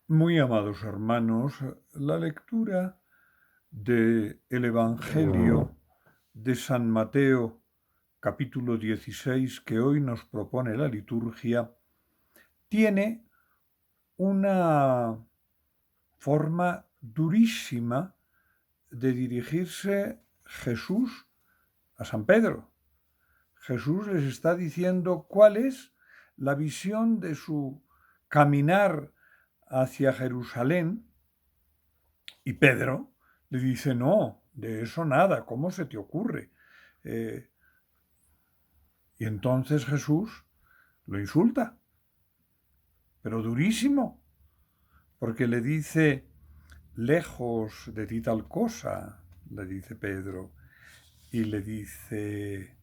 Muy amados hermanos, la lectura del Evangelio de San Mateo, capítulo 16, que hoy nos propone la liturgia, tiene una forma durísima de dirigirse Jesús a San Pedro. Jesús les está diciendo cuál es la visión de su caminar hacia Jerusalén. Y Pedro le dice, no, de eso nada, ¿cómo se te ocurre? Eh, y entonces Jesús lo insulta, pero durísimo, porque le dice, lejos de ti tal cosa, le dice Pedro, y le dice,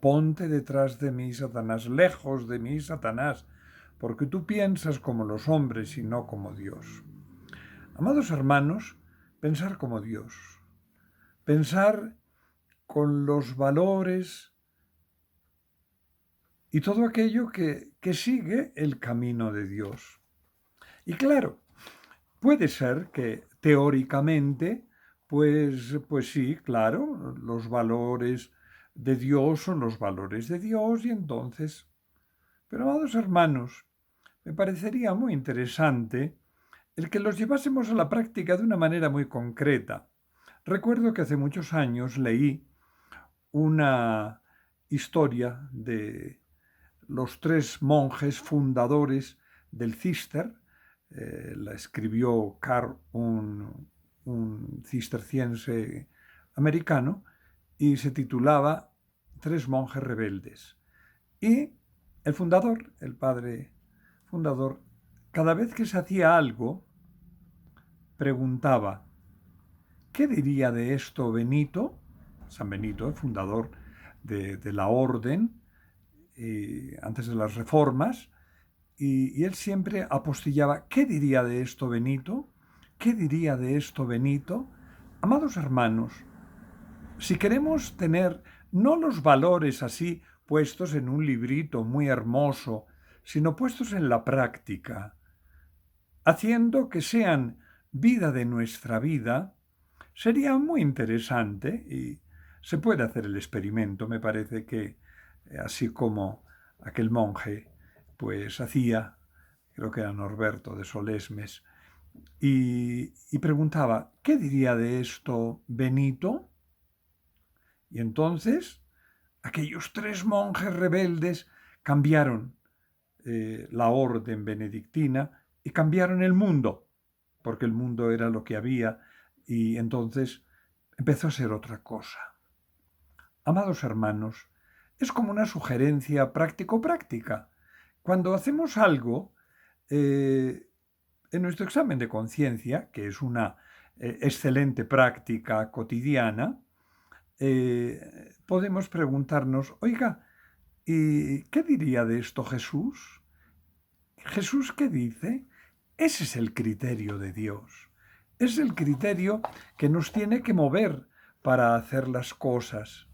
ponte detrás de mí, Satanás, lejos de mí, Satanás, porque tú piensas como los hombres y no como Dios. Amados hermanos, pensar como Dios, pensar con los valores y todo aquello que sigue el camino de Dios. Y claro, puede ser que teóricamente, pues sí, claro, los valores de Dios son los valores de Dios y entonces, pero amados hermanos, me parecería muy interesante el que los llevásemos a la práctica de una manera muy concreta. Recuerdo que hace muchos años leí una historia de los tres monjes fundadores del Cister. La escribió Carl, un cisterciense americano, y se titulaba Tres monjes rebeldes. Y el padre fundador, cada vez que se hacía algo, preguntaba, ¿qué diría de esto Benito? San Benito, el fundador de la orden, antes de las reformas, y él siempre apostillaba, ¿qué diría de esto Benito? ¿Qué diría de esto Benito? Amados hermanos, si queremos tener no los valores así puestos en un librito muy hermoso, sino puestos en la práctica, haciendo que sean vida de nuestra vida, sería muy interesante y se puede hacer el experimento. Me parece que así como aquel monje pues hacía, creo que era Norberto de Solesmes, y preguntaba, ¿qué diría de esto Benito? Y entonces aquellos tres monjes rebeldes cambiaron la orden benedictina y cambiaron el mundo, porque el mundo era lo que había y entonces empezó a ser otra cosa. Amados hermanos, es como una sugerencia práctico-práctica. Cuando hacemos algo, en nuestro examen de conciencia, que es una excelente práctica cotidiana, podemos preguntarnos, oiga, ¿y qué diría de esto Jesús? ¿Jesús qué dice? Ese es el criterio de Dios. Es el criterio que nos tiene que mover para hacer las cosas.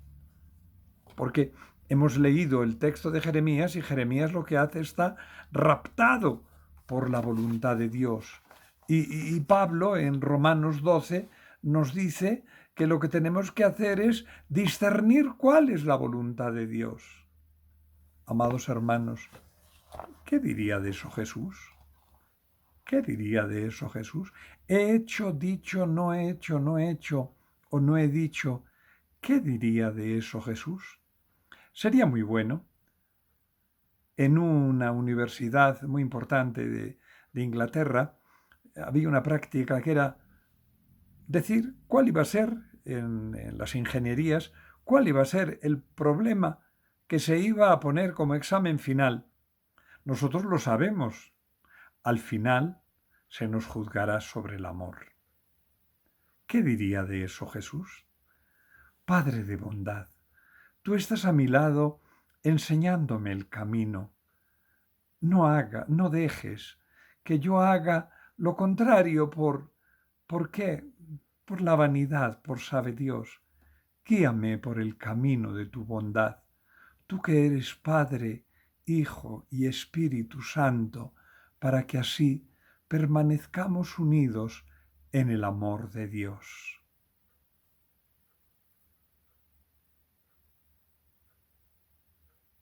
Porque hemos leído el texto de Jeremías y Jeremías lo que hace está raptado por la voluntad de Dios. Y Pablo en Romanos 12 nos dice que lo que tenemos que hacer es discernir cuál es la voluntad de Dios. Amados hermanos, ¿qué diría de eso Jesús? ¿Qué diría de eso Jesús? He hecho, dicho, no he hecho, no he hecho o no he dicho. ¿Qué diría de eso Jesús? Sería muy bueno. En una universidad muy importante de Inglaterra había una práctica que era decir cuál iba a ser en las ingenierías, cuál iba a ser el problema que se iba a poner como examen final. Nosotros lo sabemos. Al final se nos juzgará sobre el amor. ¿Qué diría de eso Jesús? Padre de bondad, tú estás a mi lado enseñándome el camino. No dejes que yo haga lo contrario ¿por qué? Por la vanidad, por sabe Dios. Guíame por el camino de tu bondad. Tú que eres Padre Hijo y Espíritu Santo, para que así permanezcamos unidos en el amor de Dios.